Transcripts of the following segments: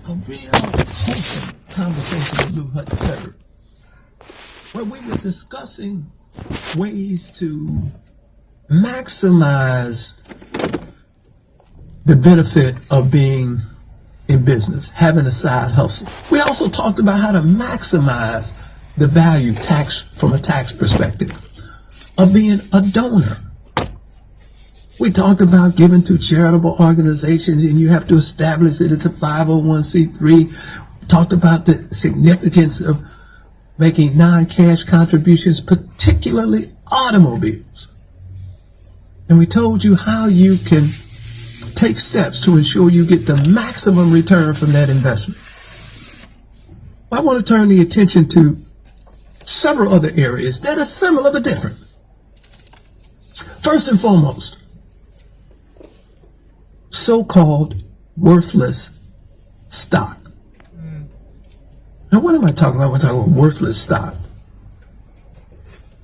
a real wholesome conversation with Lou Hutch III, where we were discussing ways to maximize the benefit of being in business, having a side hustle. We also talked about how to maximize the value from a tax perspective of being a donor. We talked about giving to charitable organizations, and you have to establish that it's a 501c3. We talked about the significance of making non-cash contributions, particularly automobiles. And we told you how you can take steps to ensure you get the maximum return from that investment. I want to turn the attention to several other areas that are similar but different. First and foremost, so-called worthless stock. Now, what am I talking about when I talk about worthless stock?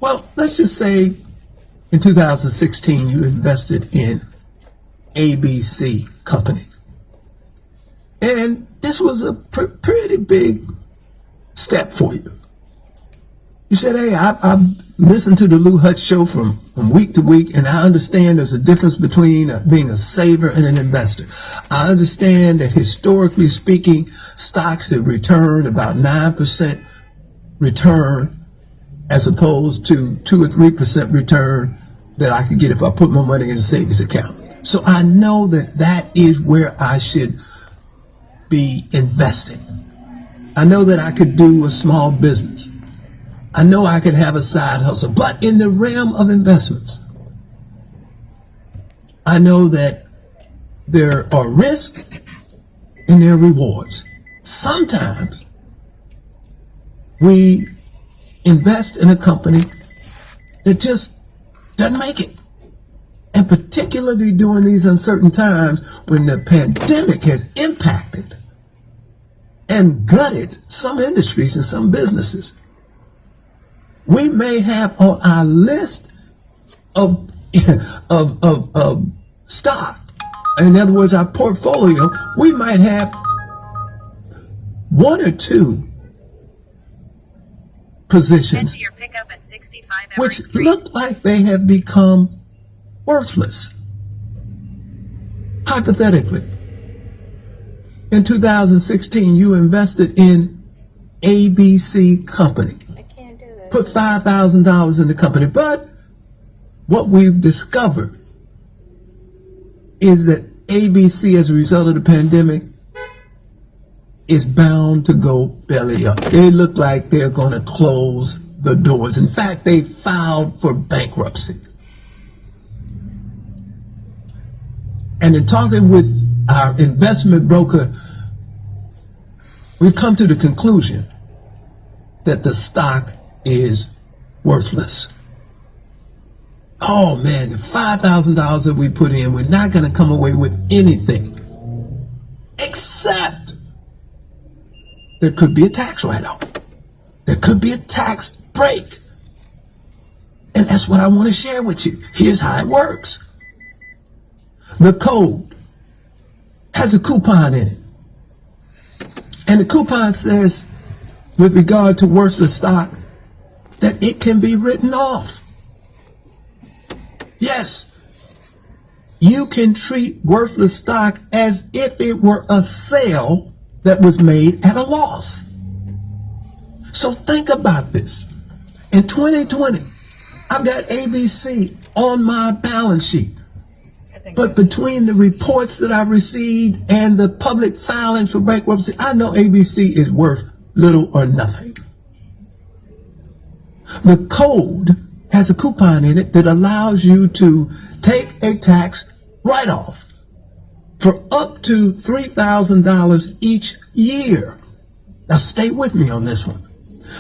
Well, let's just say in 2016 you invested in ABC company. And this was a pretty big step for you. You said, hey, I've listened to the Lou Hutch show from week to week, and I understand there's a difference between being a saver and an investor. I understand that historically speaking, stocks have returned about 9% return as opposed to 2 or 3% return that I could get if I put my money in a savings account. So I know that that is where I should be investing. I know that I could do a small business. I know I could have a side hustle. But in the realm of investments, I know that there are risks and there are rewards. Sometimes we invest in a company that just doesn't make it. And particularly during these uncertain times when the pandemic has impacted and gutted some industries and some businesses, we may have on our list of stock, in other words, our portfolio, we might have 1 or 2 positions which look like they have become worthless. Hypothetically, in 2016, you invested in ABC company. Put $5,000 in the company. But what we've discovered is that ABC, as a result of the pandemic, is bound to go belly up. They look like they're going to close the doors. In fact, they filed for bankruptcy. And in talking with our investment broker, we've come to the conclusion that the stock is worthless. Oh man, the $5,000 that we put in, we're not going to come away with anything except there could be a tax write-off. There could be a tax break. And that's what I want to share with you. Here's how it works. The code has a coupon in it. And the coupon says, with regard to worthless stock, that it can be written off. Yes, you can treat worthless stock as if it were a sale that was made at a loss. So think about this. In 2020, I've got ABC on my balance sheet. But between the reports that I've received and the public filings for bankruptcy, I know ABC is worth little or nothing. The code has a coupon in it that allows you to take a tax write-off for up to $3,000 each year. Now stay with me on this one,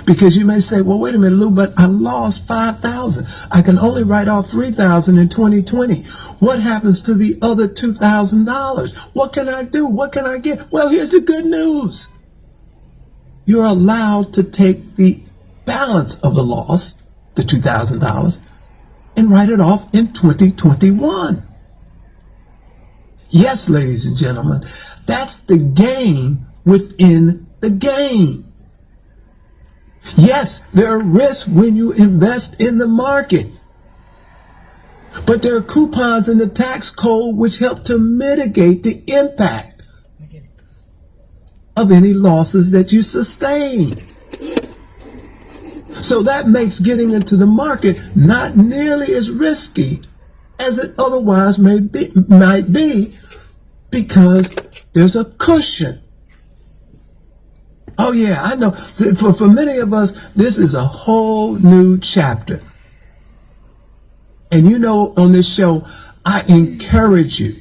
because you may say, well, wait a minute, Lou, but I lost $5,000. I can only write off $3,000 in 2020. What happens to the other $2,000? What can I do? What can I get? Well, here's the good news. You're allowed to take the balance of the loss, the $2,000, and write it off in 2021. Yes, ladies and gentlemen, that's the game within the game. Yes, there are risks when you invest in the market, but there are coupons in the tax code which help to mitigate the impact of any losses that you sustain. So that makes getting into the market not nearly as risky as it otherwise might be, because there's a cushion. Oh yeah, I know. For many of us, this is a whole new chapter. And you know, on this show, I encourage you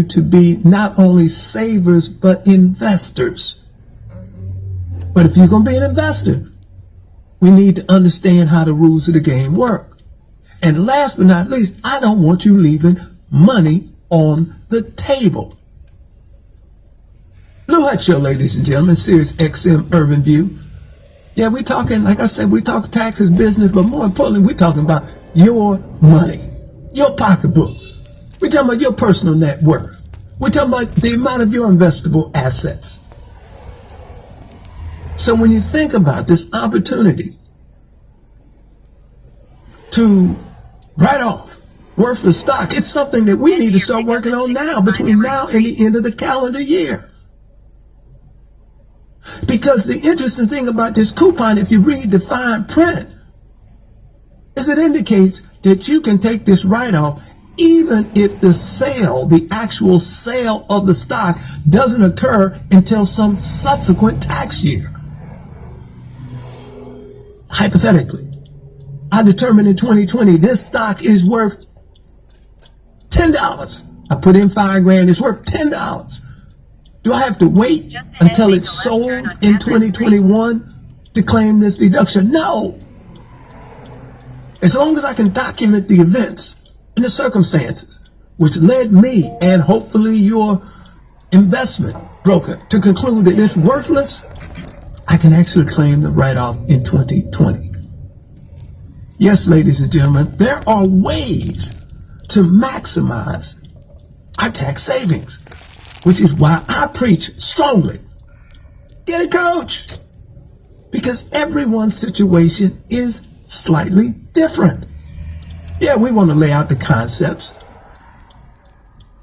to be not only savers, but investors. But if you're going to be an investor, we need to understand how the rules of the game work. And last but not least, I don't want you leaving money on the table. Lou Hutch Show, ladies and gentlemen, Sirius XM Urban View. Yeah, we're talking, like I said, we talk taxes, business, but more importantly, we're talking about your money, your pocketbook. We're talking about your personal net worth. We're talking about the amount of your investable assets. So when you think about this opportunity to write off worthless stock, it's something that we need to start working on now, between now and the end of the calendar year. Because the interesting thing about this coupon, if you read the fine print, is it indicates that you can take this write-off even if the sale, the actual sale of the stock, doesn't occur until some subsequent tax year. Hypothetically, I determined in 2020 this stock is worth $10. I put in $5,000, it's worth $10. Do I have to wait until it's sold in 2021 to claim this deduction? No. As long as I can document the events and the circumstances which led me and hopefully your investment broker to conclude that it's worthless, I can actually claim the write-off in 2020. Yes, ladies and gentlemen, there are ways to maximize our tax savings, which is why I preach strongly, get a coach, because everyone's situation is slightly different. Yeah, we want to lay out the concepts.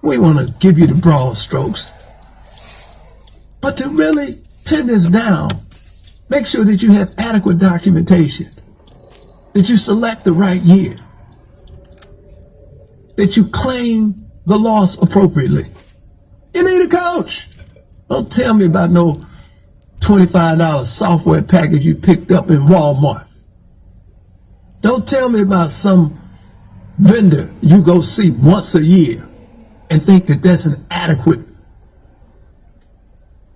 We want to give you the broad strokes. But to really pin this down, make sure that you have adequate documentation, that you select the right year, that you claim the loss appropriately. You need a coach. Don't tell me about no $25 software package you picked up in Walmart. Don't tell me about some vendor you go see once a year and think that that's an adequate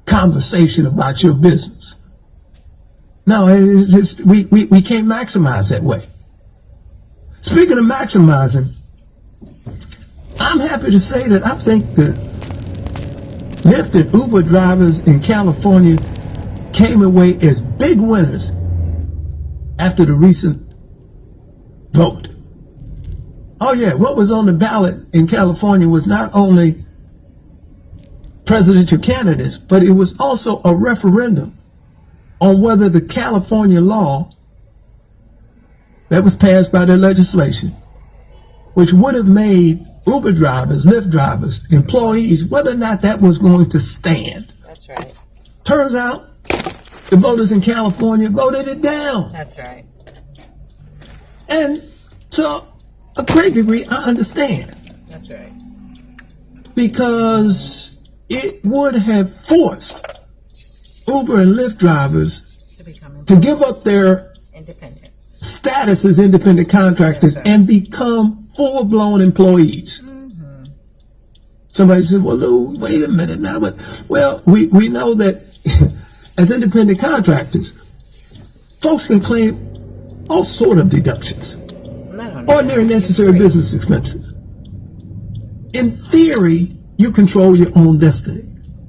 conversation about your business. No, we can't maximize that way. Speaking of maximizing, I'm happy to say that I think that Lyft and Uber drivers in California came away as big winners after the recent vote. Oh yeah, what was on the ballot in California was not only presidential candidates, but it was also a referendum on whether the California law that was passed by their legislation, which would have made Uber drivers, Lyft drivers, employees, whether or not that was going to stand. That's right. Turns out the voters in California voted it down. That's right. And to a great degree, I understand. That's right. Because it would have forced Uber and Lyft drivers to give up their independence status as independent contractors, yes, and become full-blown employees. Mm-hmm. Somebody said, well, Lou, wait a minute now. But, well, we know that as independent contractors, folks can claim all sort of deductions, ordinary necessary business expenses. In theory, you control your own destiny.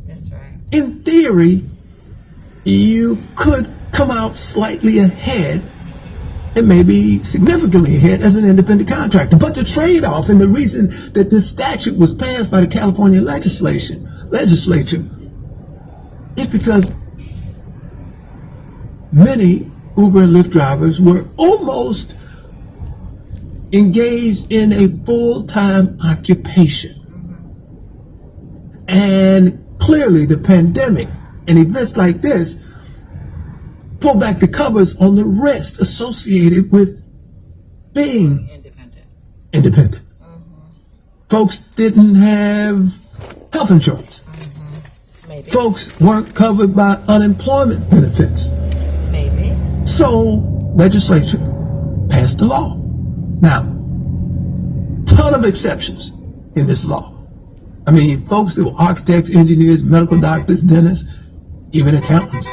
That's right. In theory, you could come out slightly ahead It may be significantly ahead as an independent contractor. But the trade-off and the reason that this statute was passed by the California legislature is because many Uber and Lyft drivers were almost engaged in a full-time occupation. And clearly the pandemic and events like this pull back the covers on the risk associated with being independent. Folks didn't have health insurance. Maybe. Folks weren't covered by unemployment benefits. Maybe. So legislature passed the law. Now, ton of exceptions in this law. I mean, folks that were architects, engineers, medical doctors, dentists, even accountants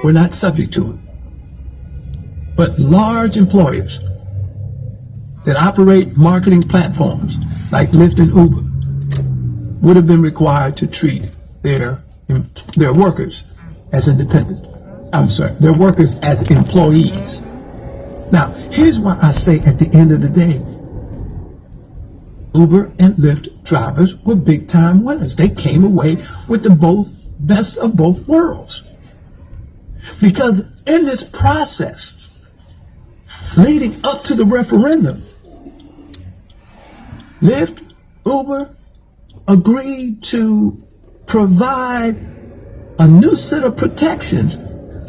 were not subject to it. But large employers that operate marketing platforms like Lyft and Uber would have been required to treat their workers as independent. I'm sorry, their workers as employees. Now, here's why I say at the end of the day, Uber and Lyft drivers were big time winners. They came away with the best of both worlds. Because in this process, leading up to the referendum, Lyft, Uber agreed to provide a new set of protections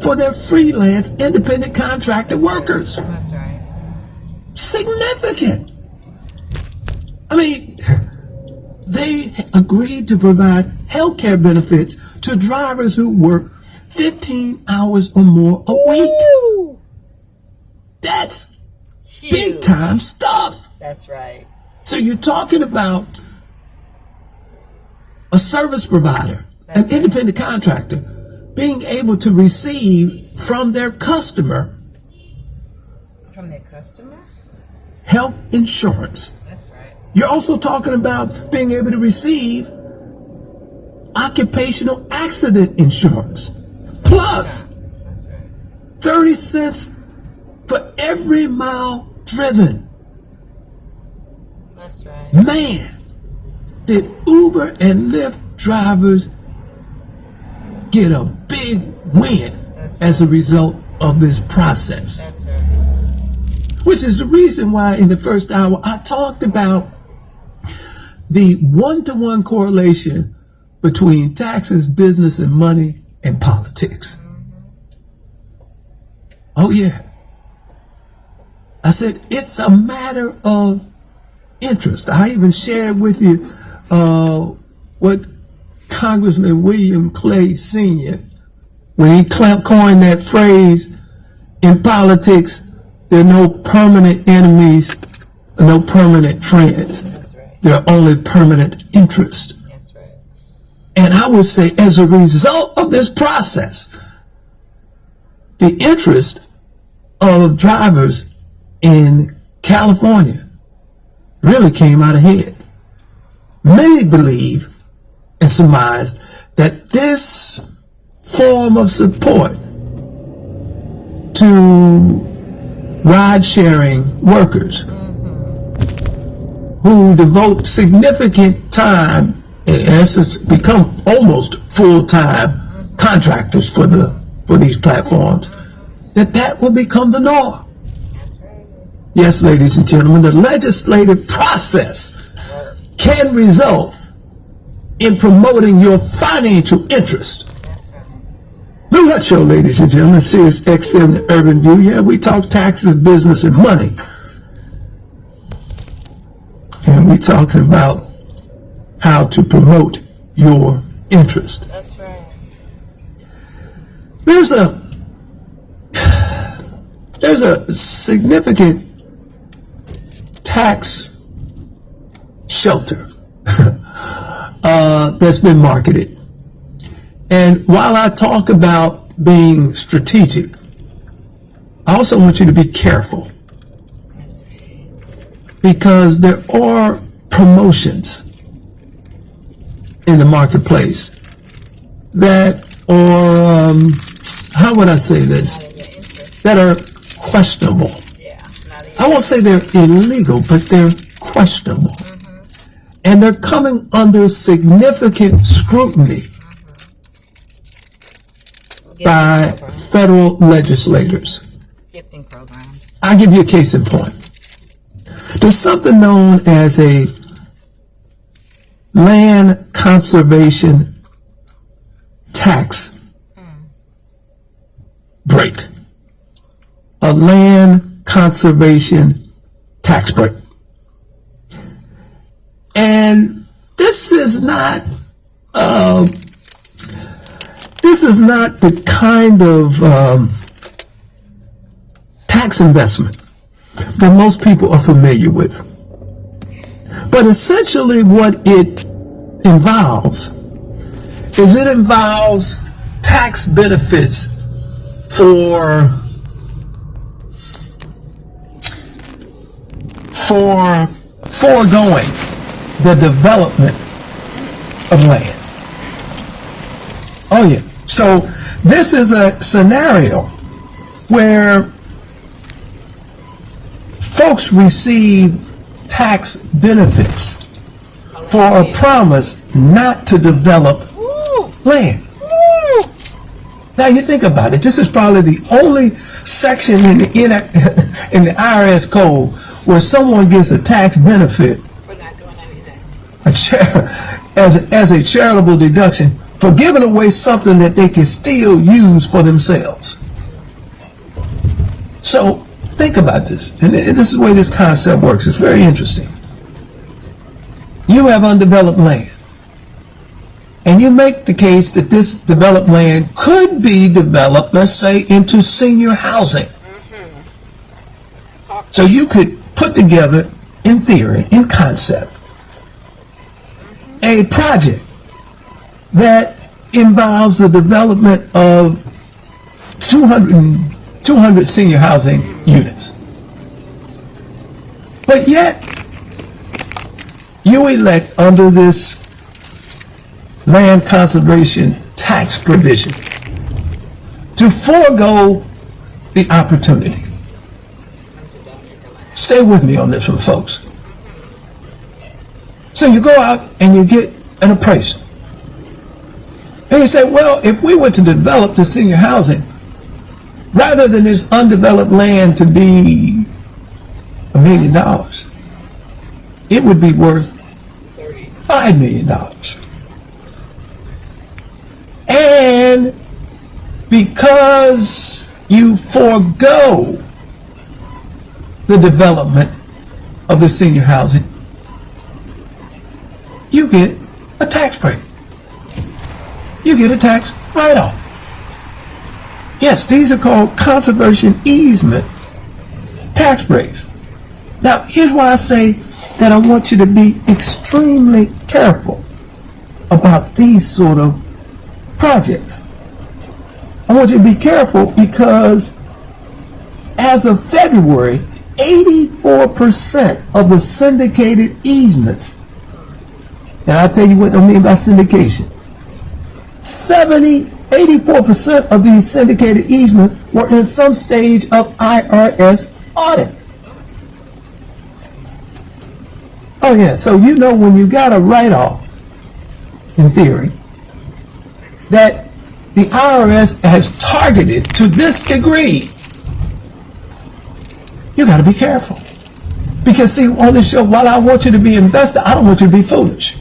for their freelance independent contractor workers. That's right. Significant. I mean, they agreed to provide health care benefits to drivers who work 15 hours or more a week. Woo! That's Huge. big time stuff. That's right. So you're talking about a service provider, That's an independent contractor, being able to receive from their customer From their customer? health insurance. That's right. You're also talking about being able to receive occupational accident insurance. Plus That's right. 30 cents for every mile driven. That's right. Man, did Uber and Lyft drivers get a big win That's as a result of this process. That's right. Which is the reason why in the first hour I talked about the one-to-one correlation between taxes, business, and money and politics. Oh yeah. I said it's a matter of interest. I even shared with you what Congressman William Clay Sr., when he coined that phrase, in politics, there are no permanent enemies, no permanent friends. That's right. There are only permanent interests. That's right. And I would say, as a result of this process, the interest of drivers in California really came out ahead. Many believe and surmise that this form of support to ride-sharing workers who devote significant time, in essence, become almost full-time contractors for these platforms, that will become the norm. That's right. Yes, ladies and gentlemen, the legislative process can result in promoting your financial interest. That's right. The What Show, ladies and gentlemen, Sirius XM, the Urban View. Yeah, we talk taxes, business, and money. And we're talking about how to promote your interest. That's right. There's a significant tax shelter that's been marketed. And while I talk about being strategic, I also want you to be careful, That's right. because there are promotions in the marketplace that are, how would I say this, Not in your interest. that are questionable. Yeah. Not I won't say they're illegal, but they're questionable. And they're coming under significant scrutiny by federal legislators. gifting programs. I'll give you a case in point. There's something known as a land conservation tax break. A land conservation tax break. And this is not the kind of tax investment that most people are familiar with. But essentially what it involves is it involves tax benefits for foregoing the development of land. Oh yeah. So this is a scenario where folks receive tax benefits for a promise not to develop land. Now you think about it. This is probably the only section in the IRS code where someone gets a tax benefit We're not doing anything. as a charitable deduction for giving away something that they can still use for themselves. So think about this, and this is the way this concept works. It's very interesting. You have undeveloped land, and you make the case that this developed land could be developed, let's say, into senior housing. So you could put together, in theory, in concept, a project that involves the development of 200 senior housing units. But yet, you elect under this land conservation tax provision to forego the opportunity. Stay with me on this one, folks. So you go out and you get an appraisal. And you say, well, if we were to develop the senior housing, rather than this undeveloped land to be $1 million, it would be worth $5 million. And because you forego the development of the senior housing, you get a tax break. You get a tax write-off. Yes, these are called conservation easement tax breaks. Now, here's why I say that I want you to be extremely careful about these sort of projects. I want you to be careful because as of February, 84% of the syndicated easements, and I'll tell you what I mean by syndication, 84% of these syndicated easements were in some stage of IRS audit. Oh yeah, so you know when you got a write-off, in theory, that the IRS has targeted to this degree, you got to be careful. Because see, on this show, while I want you to be invested, I don't want you to be foolish.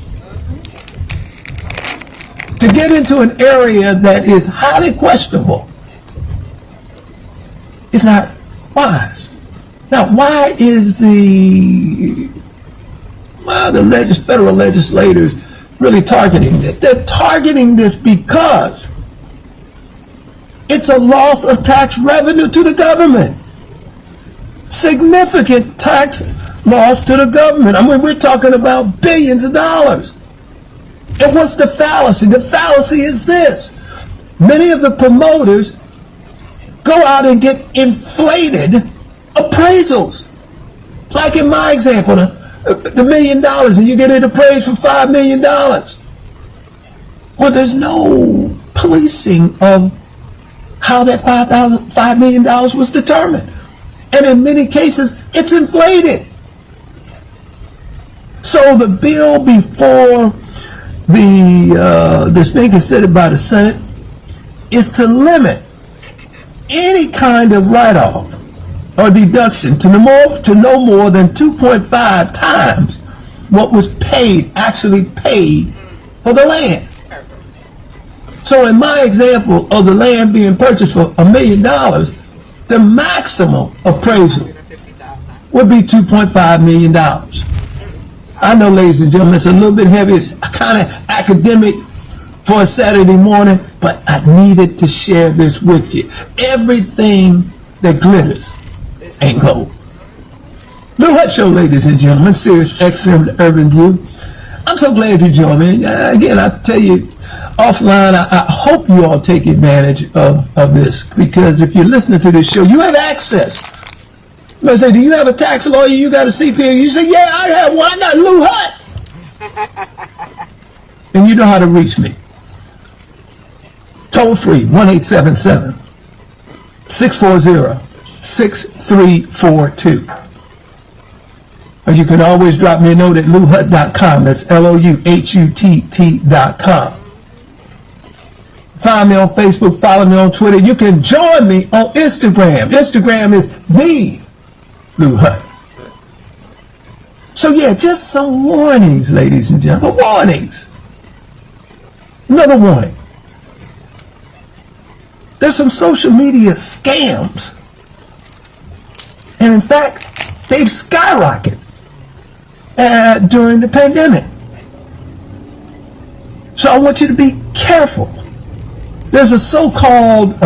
To get into an area that is highly questionable is not wise. Now, why is the federal legislators really targeting this? They're targeting this because it's a loss of tax revenue to the government. Significant tax loss to the government. I mean, we're talking about billions of dollars. And what's the fallacy? The fallacy is this. Many of the promoters go out and get inflated appraisals. Like in my example, the $1 million, and you get it appraised for $5 million. Well, there's no policing of how that $5 million was determined. And in many cases, it's inflated. So the bill before that's being considered by the Senate is to limit any kind of write-off or deduction to no more than 2.5 times what was actually paid for the land. So in my example of the land being purchased for $1 million, the maximum appraisal would be $2.5 million. I know, ladies and gentlemen, it's a little bit heavy. It's kind of academic for a Saturday morning, but I needed to share this with you. Everything that glitters ain't gold. Lou Hut Show, ladies and gentlemen, Sirius XM Urban View. I'm so glad you joined me. Again, I tell you, offline, I hope you all take advantage of this, because if you're listening to this show, you have access. You might say, do you have a tax lawyer? You got a CPA? You say, yeah, I have one. I got Lou Hut. And you know how to reach me. Toll free, 1-877-640-6342. Or you can always drop me a note at louhutt.com. That's LOUHUTT.com. Find me on Facebook, follow me on Twitter. You can join me on Instagram. Instagram is the Lou Hut. So yeah, just some warnings, ladies and gentlemen. Warnings. Another warning. There's some social media scams. And in fact, they've skyrocketed during the pandemic. So I want you to be careful. There's a so-called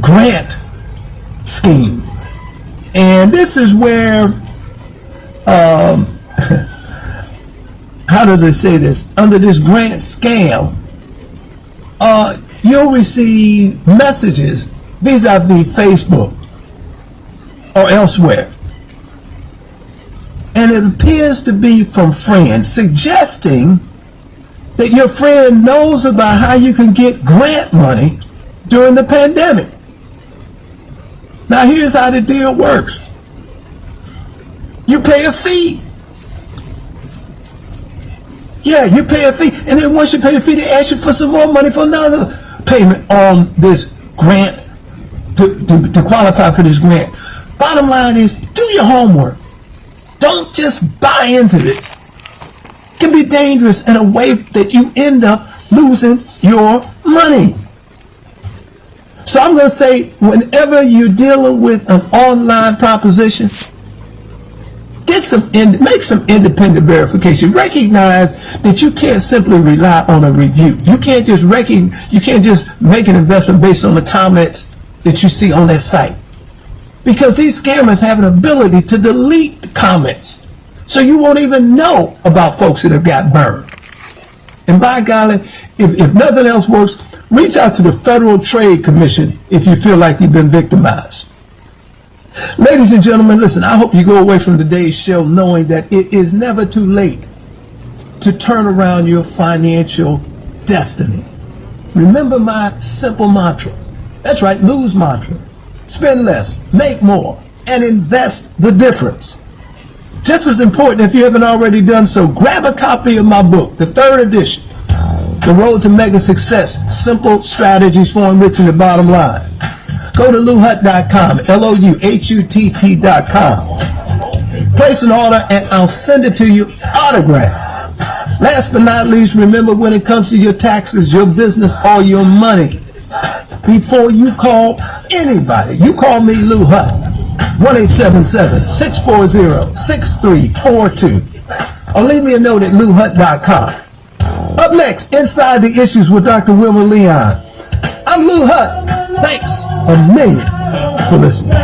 grant scheme. And this is where, how do they say this? Under this grant scam, you'll receive messages vis-a-vis Facebook or elsewhere. And it appears to be from friends suggesting that your friend knows about how you can get grant money during the pandemic. Now here's how the deal works. You pay a fee. Yeah, you pay a fee. And then once you pay a fee, they ask you for some more money for another payment on this grant to qualify for this grant. Bottom line is, do your homework. Don't just buy into this. It can be dangerous in a way that you end up losing your money. So I'm going to say, whenever you're dealing with an online proposition, make some independent verification. Recognize that you can't simply rely on a review. You can't just make an investment based on the comments that you see on their site. Because these scammers have an ability to delete the comments. So you won't even know about folks that have got burned. And by golly, if nothing else works, reach out to the Federal Trade Commission if you feel like you've been victimized. Ladies and gentlemen, listen, I hope you go away from today's show knowing that it is never too late to turn around your financial destiny. Remember my simple mantra. That's right, Lou's mantra. Spend less, make more, and invest the difference. Just as important, if you haven't already done so, grab a copy of my book, the 3rd edition, The Road to Mega Success, Simple Strategies for Enriching the Bottom Line. Go to louhutt.com, LOUHUTT.com. Place an order and I'll send it to you autographed. Last but not least, remember, when it comes to your taxes, your business, or your money, before you call anybody, you call me, Lou Hut, 1-877-640-6342, or leave me a note at louhutt.com. Up next, Inside the Issues with Dr. Wilmer Leon. I'm Lou Hut. Thanks a million for listening.